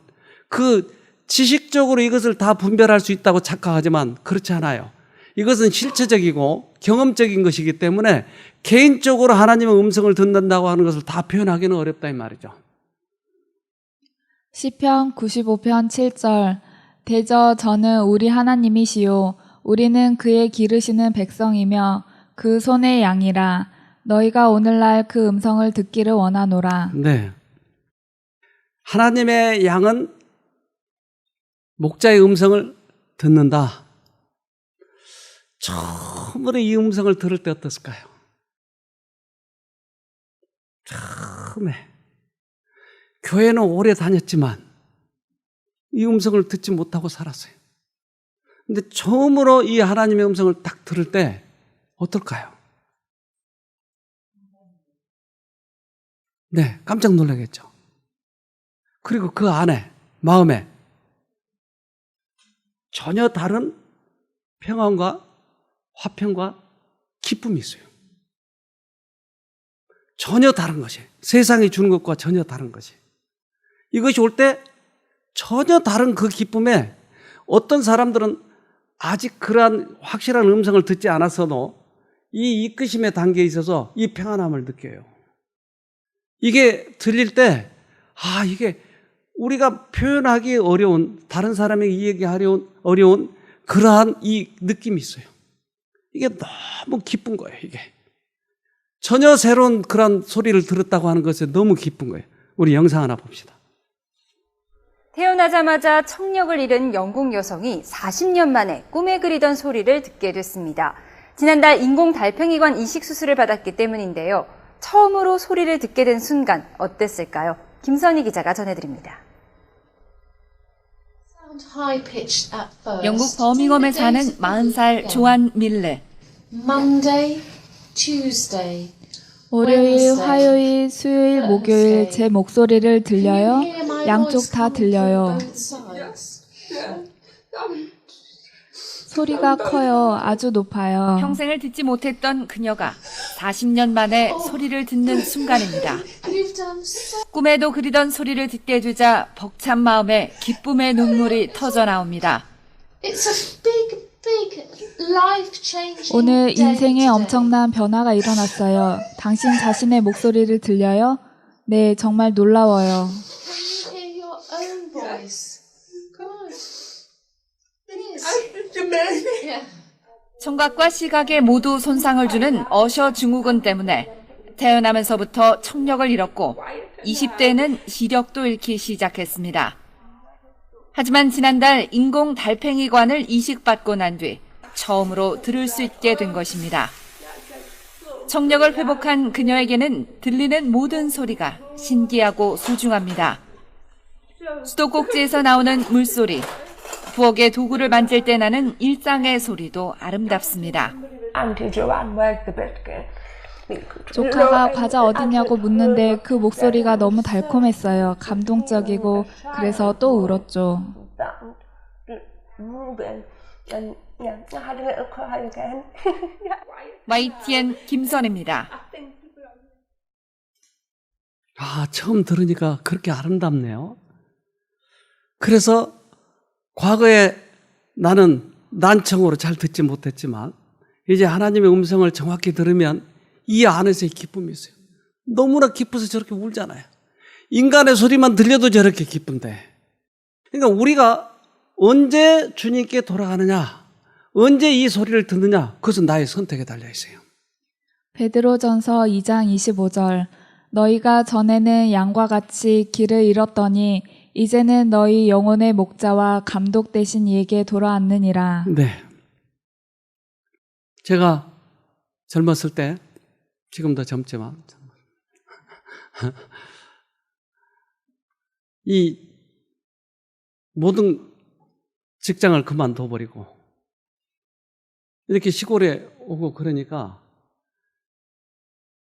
그 지식적으로 이것을 다 분별할 수 있다고 착각하지만 그렇지 않아요. 이것은 실체적이고 경험적인 것이기 때문에 개인적으로 하나님의 음성을 듣는다고 하는 것을 다 표현하기는 어렵다 이 말이죠. 시편 95편 7절 대저 저는 우리 하나님이시요 우리는 그의 기르시는 백성이며 그 손의 양이라 너희가 오늘날 그 음성을 듣기를 원하노라. 네. 하나님의 양은 목자의 음성을 듣는다. 처음으로 이 음성을 들을 때 어땠을까요? 처음에. 교회는 오래 다녔지만 이 음성을 듣지 못하고 살았어요. 근데 처음으로 이 하나님의 음성을 딱 들을 때 어떨까요? 네, 깜짝 놀라겠죠. 그리고 그 안에, 마음에 전혀 다른 평안과 화평과 기쁨이 있어요. 전혀 다른 것이, 세상이 주는 것과 전혀 다른 것이. 이것이 올 때 전혀 다른 그 기쁨에 어떤 사람들은 아직 그러한 확실한 음성을 듣지 않았어도 이 이끄심의 단계에 있어서 이 평안함을 느껴요. 이게 들릴 때, 이게 우리가 표현하기 어려운, 다른 사람에게 이야기하기 어려운 그러한 이 느낌이 있어요. 이게 너무 기쁜 거예요, 이게. 전혀 새로운 그런 소리를 들었다고 하는 것에 너무 기쁜 거예요. 우리 영상 하나 봅시다. 태어나자마자 청력을 잃은 영국 여성이 40년 만에 꿈에 그리던 소리를 듣게 됐습니다. 지난달 인공 달팽이관 이식 수술을 받았기 때문인데요. 처음으로 소리를 듣게 된 순간 어땠을까요? 김선희 기자가 전해드립니다. 영국 버밍엄에 사는 40살 조안 밀레. 월요일, 화요일, 수요일, 목요일 제 목소리를 들려요? 양쪽 다 들려요. 소리가 커요. 아주 높아요. 평생을 듣지 못했던 그녀가 40년 만에 소리를 듣는 순간입니다. 꿈에도 그리던 소리를 듣게 되자 벅찬 마음에 기쁨의 눈물이 터져 나옵니다. 오늘 인생에 엄청난 변화가 일어났어요. 당신 자신의 목소리를 들려요? 네, 정말 놀라워요. 청각과 시각에 모두 손상을 주는 어셔 증후군 때문에 태어나면서부터 청력을 잃었고 20대에는 시력도 잃기 시작했습니다. 하지만 지난달 인공 달팽이관을 이식받고 난 뒤 처음으로 들을 수 있게 된 것입니다. 청력을 회복한 그녀에게는 들리는 모든 소리가 신기하고 소중합니다. 수도꼭지에서 나오는 물소리, 부엌의 도구를 만질 때 나는 일상의 소리도 아름답습니다. 조카가 과자 어딨냐고 묻는데 그 목소리가 너무 달콤했어요. 감동적이고 그래서 또 울었죠. YTN 김선입니다. 처음 들으니까 그렇게 아름답네요. 그래서 과거에 나는 난청으로 잘 듣지 못했지만 이제 하나님의 음성을 정확히 들으면 이 안에서의 기쁨이 있어요. 너무나 기뻐서 저렇게 울잖아요. 인간의 소리만 들려도 저렇게 기쁜데. 그러니까 우리가 언제 주님께 돌아가느냐, 언제 이 소리를 듣느냐, 그것은 나의 선택에 달려 있어요. 베드로전서 2장 25절 너희가 전에는 양과 같이 길을 잃었더니 이제는 너희 영혼의 목자와 감독 되신 이에게 돌아왔느니라. 네. 제가 젊었을 때, 지금도 젊지만 이 모든 직장을 그만둬버리고 이렇게 시골에 오고 그러니까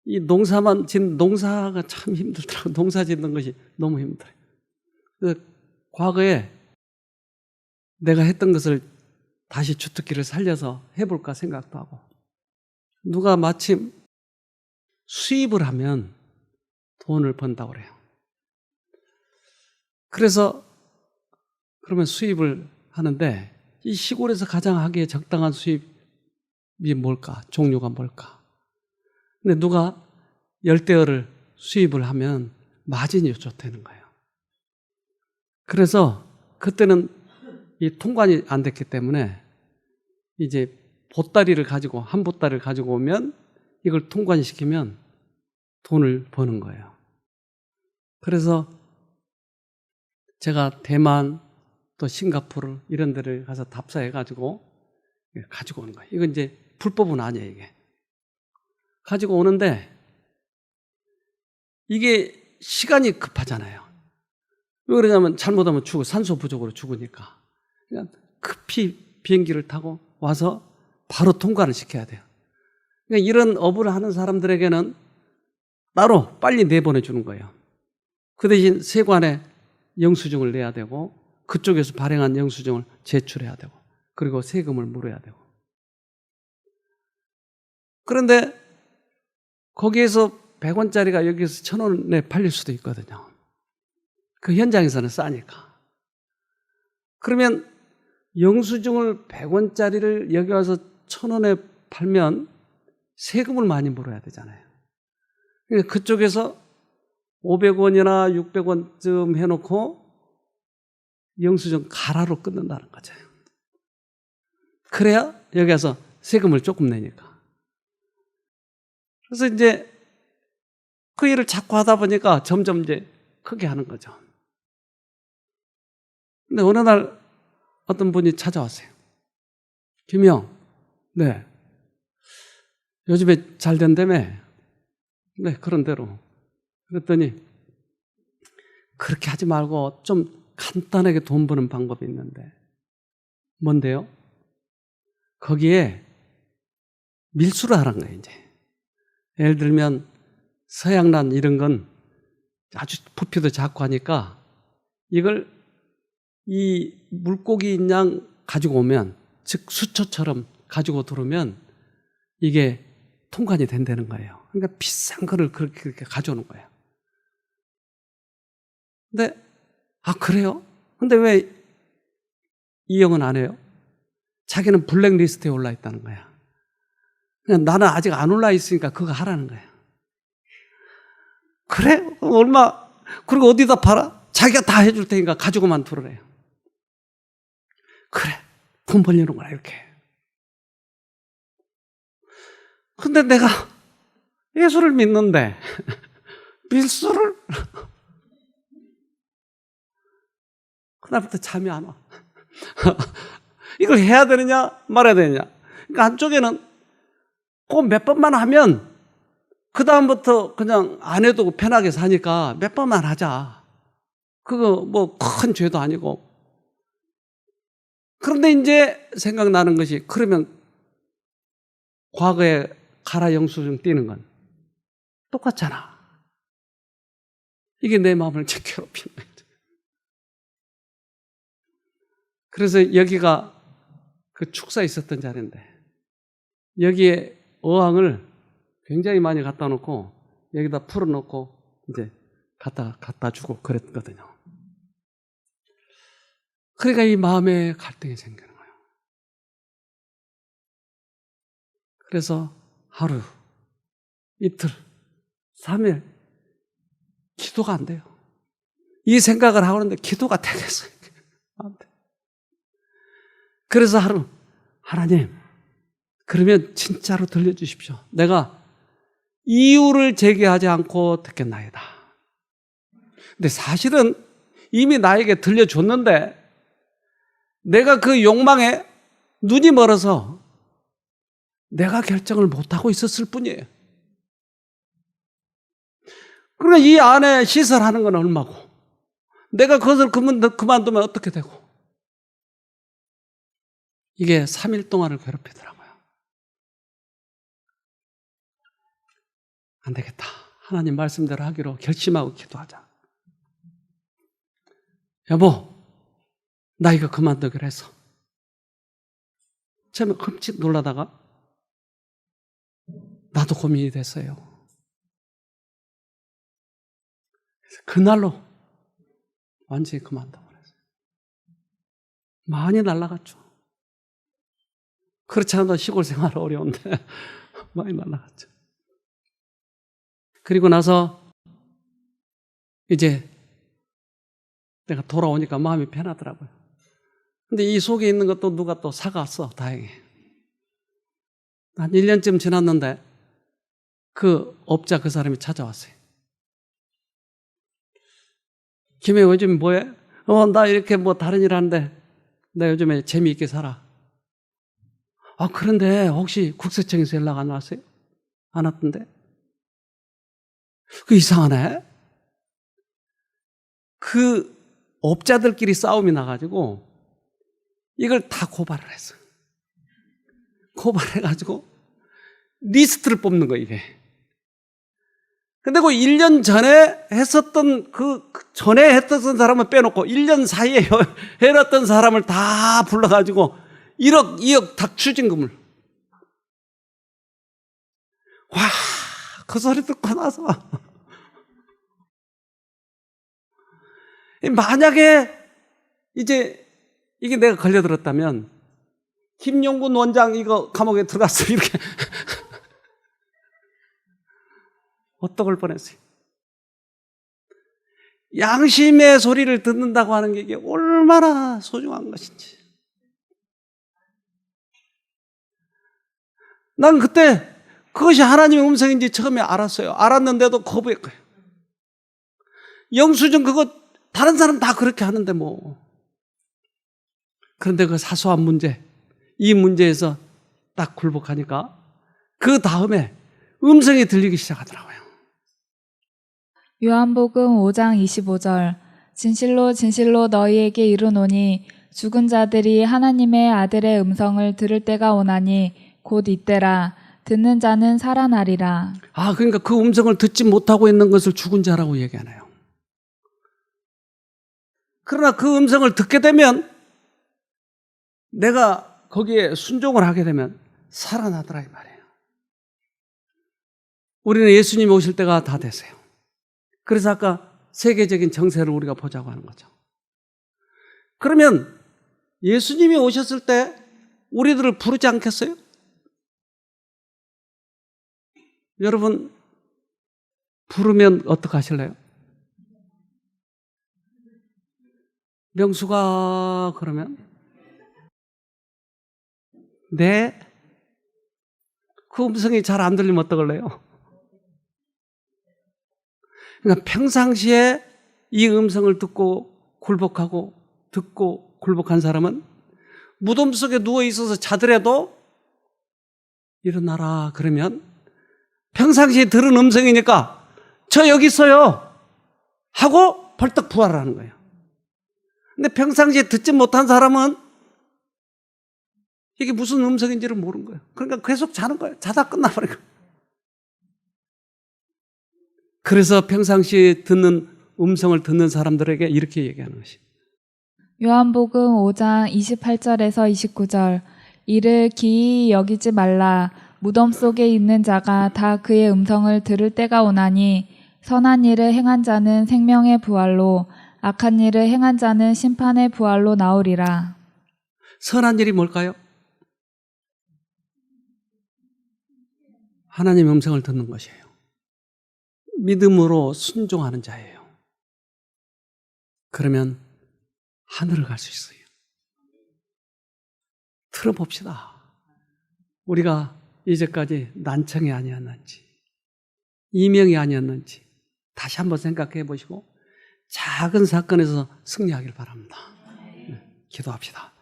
이 농사가 참 힘들더라고요. 농사 짓는 것이 너무 힘들어요. 그래서 과거에 내가 했던 것을 다시 주특기를 살려서 해볼까 생각도 하고, 누가 마침 수입을 하면 돈을 번다고 그래요. 그래서 그러면 수입을 하는데 이 시골에서 가장 하기에 적당한 수입이 뭘까? 종류가 뭘까? 근데 누가 열대어를 수입을 하면 마진이 좋다는 거예요. 그래서 그때는 이 통관이 안 됐기 때문에 이제 보따리를 가지고, 한 보따리를 가지고 오면 이걸 통관시키면 돈을 버는 거예요. 그래서 제가 대만 또 싱가포르 이런 데를 가서 답사해가지고 가지고 오는 거예요. 이건 이제 불법은 아니에요, 이게. 가지고 오는데 이게 시간이 급하잖아요. 왜 그러냐면 잘못하면 죽고, 산소 부족으로 죽으니까. 그냥 급히 비행기를 타고 와서 바로 통과를 시켜야 돼요. 그러니까 이런 업을 하는 사람들에게는 따로 빨리 내보내주는 거예요. 그 대신 세관에 영수증을 내야 되고, 그쪽에서 발행한 영수증을 제출해야 되고, 그리고 세금을 물어야 되고. 그런데 거기에서 100원짜리가 여기서 1000원에 팔릴 수도 있거든요. 그 현장에서는 싸니까. 그러면 영수증을 100원짜리를 여기 와서 1000원에 팔면 세금을 많이 물어야 되잖아요. 그러니까 그쪽에서 500원이나 600원쯤 해놓고 영수증 가라로 끊는다는 거죠. 그래야 여기 와서 세금을 조금 내니까. 그래서 이제 그 일을 자꾸 하다 보니까 점점 이제 크게 하는 거죠. 근데 어느 날 어떤 분이 찾아왔어요. 김영, 네. 요즘에 잘 된다며? 네, 그런 대로. 그랬더니 그렇게 하지 말고 좀 간단하게 돈 버는 방법이 있는데. 뭔데요? 거기에 밀수를 하는 거예요, 이제. 예를 들면 서양란 이런 건 아주 부피도 작고 하니까 이걸 이 물고기 양 가지고 오면, 즉 수초처럼 가지고 들어오면 이게 통관이 된다는 거예요. 그러니까 비싼 거를 그렇게 가져오는 거예요. 근데 그래요? 근데 왜 이용은 안 해요? 자기는 블랙리스트에 올라 있다는 거야. 그냥 나는 아직 안 올라 있으니까 그거 하라는 거야. 그래? 얼마? 그리고 어디다 팔아? 자기가 다 해줄 테니까 가지고만 들으래요. 그래, 돈 벌리는구나 이렇게. 근데 내가 예수를 믿는데 밀수를 그날부터 잠이 안 와. 이걸 해야 되느냐 말아야 되느냐. 그러니까 한쪽에는 꼭 몇 번만 하면 그 다음부터 그냥 안 해도 편하게 사니까 몇 번만 하자. 그거 뭐 큰 죄도 아니고. 그런데 이제 생각나는 것이, 그러면 과거에 가라 영수증 띄는 건 똑같잖아. 이게 내 마음을 괴롭히는 거예요. 그래서 여기가 그 축사에 있었던 자리인데, 여기에 어항을 굉장히 많이 갖다 놓고 여기다 풀어놓고 이제 갖다 주고 그랬거든요. 그러니까 이 마음에 갈등이 생기는 거예요. 그래서 하루, 이틀, 3일 기도가 안 돼요. 이 생각을 하고 있는데 기도가 되겠어요. 안 돼. 그래서 하루, 하나님, 그러면 진짜로 들려주십시오. 내가 이유를 제기하지 않고 듣겠나이다. 근데 사실은 이미 나에게 들려줬는데 내가 그 욕망에 눈이 멀어서 내가 결정을 못하고 있었을 뿐이에요. 그러니까 이 안에 시설하는 건 얼마고, 내가 그것을 그만두면 어떻게 되고. 이게 3일 동안을 괴롭히더라고요. 안 되겠다. 하나님 말씀대로 하기로 결심하고 기도하자. 여보, 나 이거 그만두기로 했어. 처음에 흠칫 놀라다가 나도 고민이 됐어요. 그래서 그날로 완전히 그만둬버렸어요. 많이 날아갔죠. 그렇지 않아도 시골 생활 어려운데 많이 날아갔죠. 그리고 나서 이제 내가 돌아오니까 마음이 편하더라고요. 근데 이 속에 있는 것도 누가 또 사갔어, 다행히. 한 1년쯤 지났는데 그 업자 그 사람이 찾아왔어요. 김해 요즘 뭐해? 나 이렇게 뭐 다른 일 하는데 나 요즘에 재미있게 살아. 그런데 혹시 국세청에서 연락 안 왔어요? 안 왔던데? 그 이상하네? 그 업자들끼리 싸움이 나가지고 이걸 다 고발을 했어. 고발해가지고 리스트를 뽑는 거야, 이게. 근데 그 1년 전에 했었던 전에 했던 사람을 빼놓고 1년 사이에 해놨던 사람을 다 불러가지고 1억, 2억 다 추징금을. 와, 그 소리 듣고 나서. 만약에 이제 이게 내가 걸려들었다면 김용군 원장 이거 감옥에 들어갔어, 이렇게. 어떡할 뻔했어요. 양심의 소리를 듣는다고 하는 게 이게 얼마나 소중한 것인지. 난 그때 그것이 하나님의 음성인지 처음에 알았어요. 알았는데도 거부했고요. 영수증 그거 다른 사람 다 그렇게 하는데 뭐. 그런데 그 사소한 문제, 이 문제에서 딱 굴복하니까 그 다음에 음성이 들리기 시작하더라고요. 요한복음 5장 25절 진실로 진실로 너희에게 이르노니 죽은 자들이 하나님의 아들의 음성을 들을 때가 오나니 곧 이때라. 듣는 자는 살아나리라. 그러니까 그 음성을 듣지 못하고 있는 것을 죽은 자라고 얘기하네요. 그러나 그 음성을 듣게 되면 내가 거기에 순종을 하게 되면 살아나더라 이 말이에요. 우리는 예수님이 오실 때가 다 됐어요. 그래서 아까 세계적인 정세를 우리가 보자고 하는 거죠. 그러면 예수님이 오셨을 때 우리들을 부르지 않겠어요? 여러분 부르면 어떡하실래요? 명수가 그러면 네? 그 음성이 잘 안 들리면 어떡할래요? 그러니까 평상시에 이 음성을 듣고 굴복하고 듣고 굴복한 사람은 무덤 속에 누워 있어서 자더라도 일어나라 그러면 평상시에 들은 음성이니까 저 여기 있어요 하고 벌떡 부활을 하는 거예요. 근데 평상시에 듣지 못한 사람은 이게 무슨 음성인지를 모르는 거예요. 그러니까 계속 자는 거예요. 자다 끝나버린 거예요. 그래서 평상시에 듣는 음성을 듣는 사람들에게 이렇게 얘기하는 것이. 요한복음 5장 28절에서 29절 이를 기이히 여기지 말라. 무덤 속에 있는 자가 다 그의 음성을 들을 때가 오나니 선한 일을 행한 자는 생명의 부활로 악한 일을 행한 자는 심판의 부활로 나오리라. 선한 일이 뭘까요? 하나님의 음성을 듣는 것이에요. 믿음으로 순종하는 자예요. 그러면 하늘을 갈 수 있어요. 들어봅시다. 우리가 이제까지 난청이 아니었는지 이명이 아니었는지 다시 한번 생각해 보시고 작은 사건에서 승리하길 바랍니다. 기도합시다.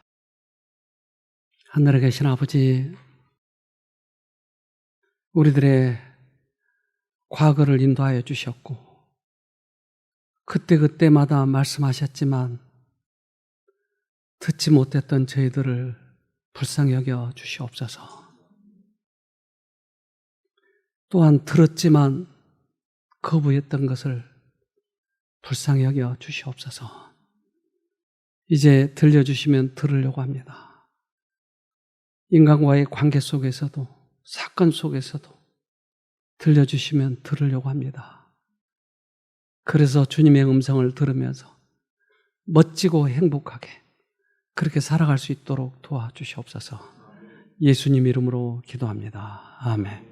하늘에 계신 아버지, 우리들의 과거를 인도하여 주셨고 그때그때마다 말씀하셨지만 듣지 못했던 저희들을 불쌍히 여겨 주시옵소서. 또한 들었지만 거부했던 것을 불쌍히 여겨 주시옵소서. 이제 들려주시면 들으려고 합니다. 인간과의 관계 속에서도 사건 속에서도 들려주시면 들으려고 합니다. 그래서 주님의 음성을 들으면서 멋지고 행복하게 그렇게 살아갈 수 있도록 도와주시옵소서. 예수님 이름으로 기도합니다. 아멘.